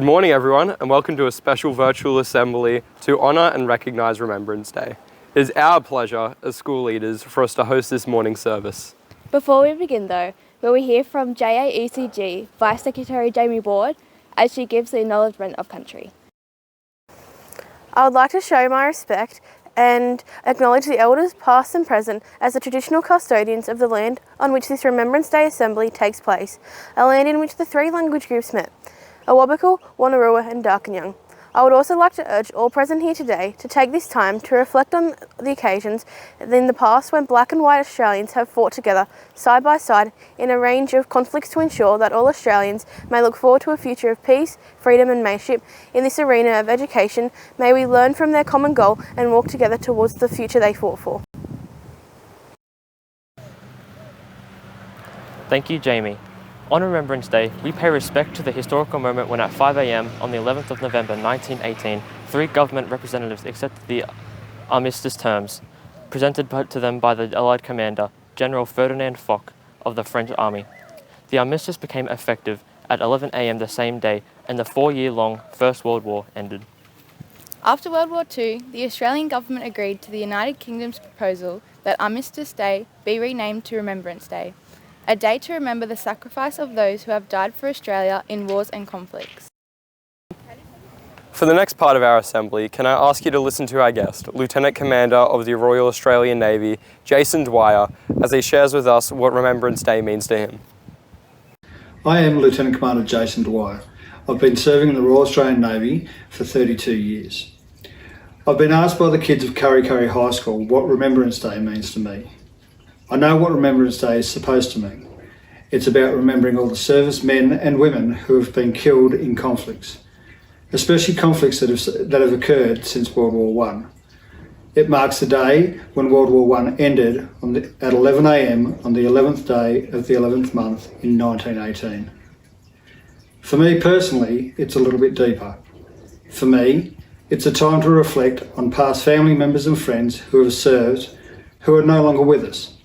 Good morning everyone, and welcome to a special virtual assembly to honour and recognise Remembrance Day. It is our pleasure as school leaders for us to host this morning service. Before we begin though, will we hear from JAECG Vice Secretary Jamie Ward as she gives the acknowledgement of country. I would like to show my respect and acknowledge the elders past and present as the traditional custodians of the land on which this Remembrance Day Assembly takes place, a land in which the three language groups met, Awabakal, Wonnarua and Darkinjung. I would also like to urge all present here today to take this time to reflect on the occasions in the past when black and white Australians have fought together side by side in a range of conflicts to ensure that all Australians may look forward to a future of peace, freedom and mateship. In this arena of education, may we learn from their common goal and walk together towards the future they fought for. Thank you, Jamie. On Remembrance Day, we pay respect to the historical moment when at 5 a.m. on the 11th of November 1918, three government representatives accepted the armistice terms presented to them by the Allied commander, General Ferdinand Foch of the French Army. The armistice became effective at 11 a.m. the same day, and the 4-year-long First World War ended. After World War II, the Australian government agreed to the United Kingdom's proposal that Armistice Day be renamed to Remembrance Day, a day to remember the sacrifice of those who have died for Australia in wars and conflicts. For the next part of our assembly, can I ask you to listen to our guest, Lieutenant Commander of the Royal Australian Navy, Jason Dwyer, as he shares with us what Remembrance Day means to him. I am Lieutenant Commander Jason Dwyer. I've been serving in the Royal Australian Navy for 32 years. I've been asked by the kids of Kurri Kurri High School what Remembrance Day means to me. I know what Remembrance Day is supposed to mean. It's about remembering all the servicemen and women who have been killed in conflicts, especially conflicts that have occurred since World War I. It marks the day when World War I ended at 11 a.m. on the 11th day of the 11th month in 1918. For me personally, it's a little bit deeper. For me, it's a time to reflect on past family members and friends who have served, who are no longer with us.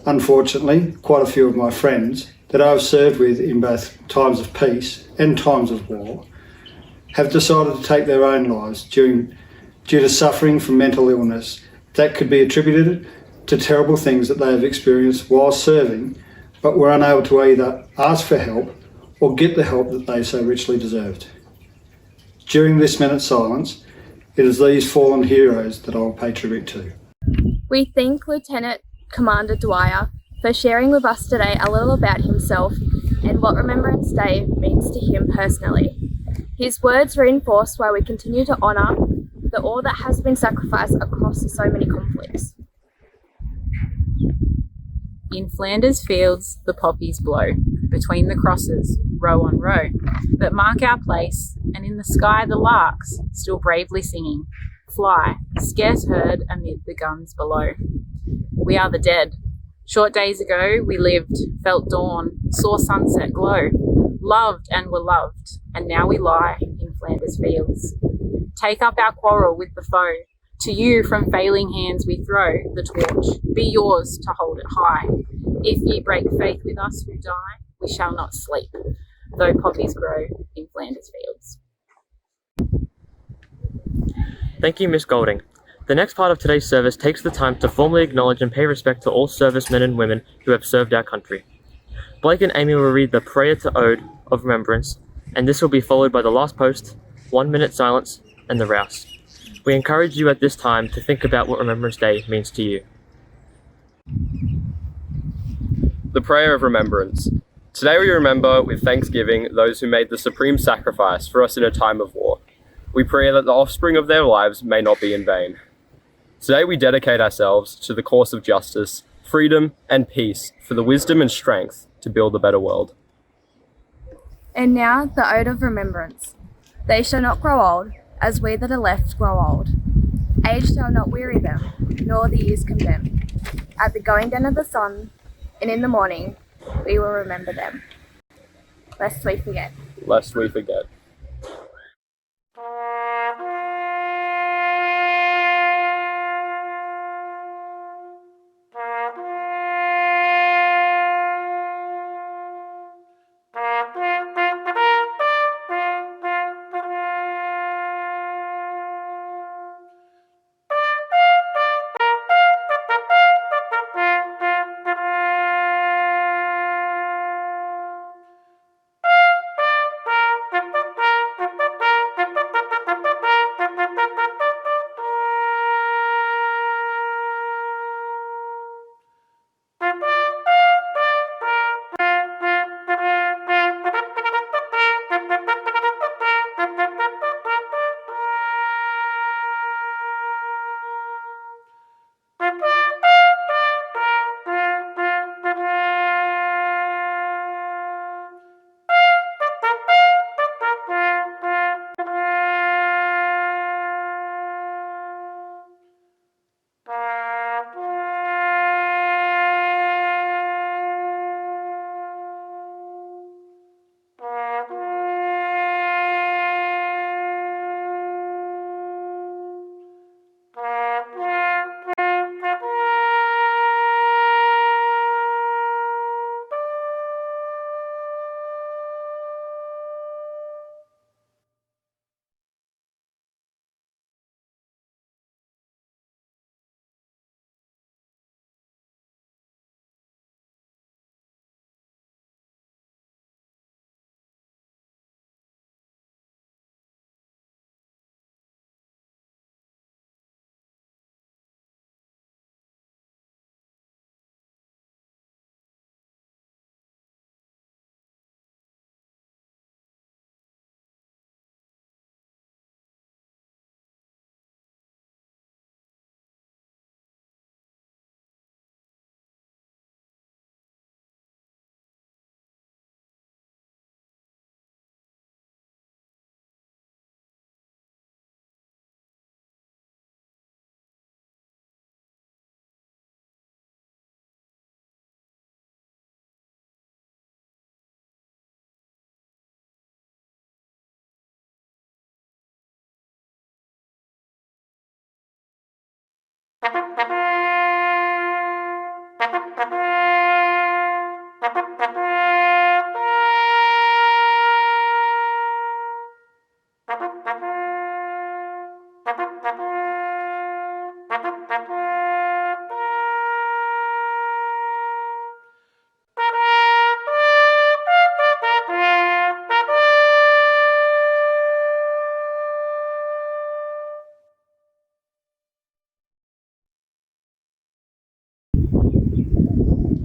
Unfortunately, quite a few of my friends that I've served with in both times of peace and times of war have decided to take their own lives due to suffering from mental illness that could be attributed to terrible things that they have experienced while serving, but were unable to either ask for help or get the help that they so richly deserved. During this minute's silence, it is these fallen heroes that I will pay tribute to. We thank Lieutenant Commander Dwyer for sharing with us today a little about himself and what Remembrance Day means to him personally. His words reinforce why we continue to honour all that has been sacrificed across so many conflicts. In Flanders fields the poppies blow, between the crosses, row on row, that mark our place, and in the sky the larks, still bravely singing, fly, scarce heard amid the guns below. We are the dead. Short days ago we lived, felt dawn, saw sunset glow, loved and were loved, and now we lie in Flanders fields. Take up our quarrel with the foe. To you from failing hands we throw the torch. Be yours to hold it high. If ye break faith with us who die, we shall not sleep, though poppies grow in Flanders fields. Thank you, Miss Golding. The next part of today's service takes the time to formally acknowledge and pay respect to all servicemen and women who have served our country. Blake and Amy will read the Prayer to Ode of Remembrance, and this will be followed by the last post, 1 minute silence, and the rouse. We encourage you at this time to think about what Remembrance Day means to you. The Prayer of Remembrance. Today we remember with thanksgiving those who made the supreme sacrifice for us in a time of war. We pray that the offspring of their lives may not be in vain. Today we dedicate ourselves to the cause of justice, freedom and peace for the wisdom and strength to build a better world. And now the Ode of Remembrance. They shall not grow old, as we that are left grow old. Age shall not weary them, nor the years condemn. At the going down of the sun, and in the morning, we will remember them. Lest we forget. Lest we forget.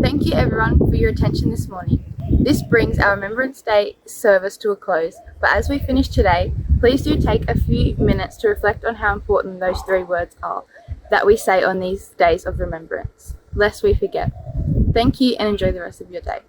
Thank you everyone for your attention this morning. This brings our Remembrance Day service to a close, but as we finish today, please do take a few minutes to reflect on how important those 3 words are that we say on these days of remembrance, lest we forget. Thank you and enjoy the rest of your day.